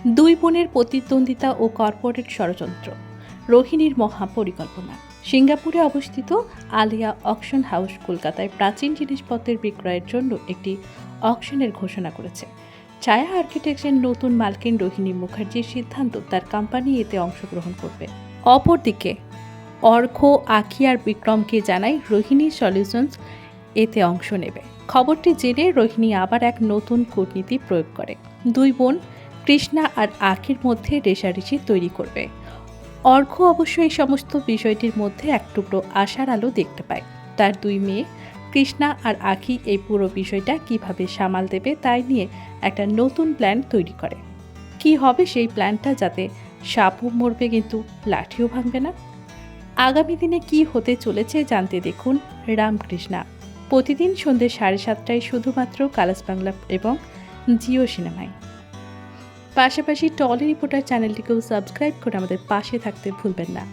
দুই বোনের প্রতিদ্বন্দ্বিতা ও কর্পোরেট ষড়যন্ত্র, রোহিণীর মহাপরিকল্পনা। সিঙ্গাপুরে অবস্থিত আলিয়া অকশন হাউস কলকাতায় প্রাচীন জিনিসপত্রের বিক্রয়ের জন্য একটি অকশনের ঘোষণা করেছে। ছায়া আর্কিটেক্টের নতুন মালকিন রোহিণী মুখার্জির সিদ্ধান্ত তার কোম্পানি এতে অংশগ্রহণ করবে। অপরদিকে অর্ঘ আখি আর বিক্রমকে জানায় রোহিণী সলিউশনস এতে অংশ নেবে। খবরটি জেনে রোহিণী আবার এক নতুন কূটনীতি প্রয়োগ করে। দুই বোন কৃষ্ণা আর আখির মধ্যে রেষারেষি তৈরি করবে। অর্ঘ অবশ্য এই সমস্ত বিষয়টির মধ্যে এক টুকরো আশার আলো দেখতে পায়। তার দুই মেয়ে কৃষ্ণা আর আখি এই পুরো বিষয়টা কিভাবে সামাল দেবে তাই নিয়ে একটা নতুন প্ল্যান তৈরি করে। কি হবে সেই প্ল্যানটা, যাতে সাপও মরবে কিন্তু লাঠিও ভাঙবে না? আগামী দিনে কি হতে চলেছে জানতে দেখুন রামকৃষ্ণা, প্রতিদিন সন্ধ্যে 7:30টায় শুধুমাত্র কালাস বাংলা এবং জিও সিনেমায়। পাশাপাশি টলি রিপোর্টার চ্যানেলটিকেও সাবস্ক্রাইব করে আমাদের পাশে থাকতে ভুলবেন না।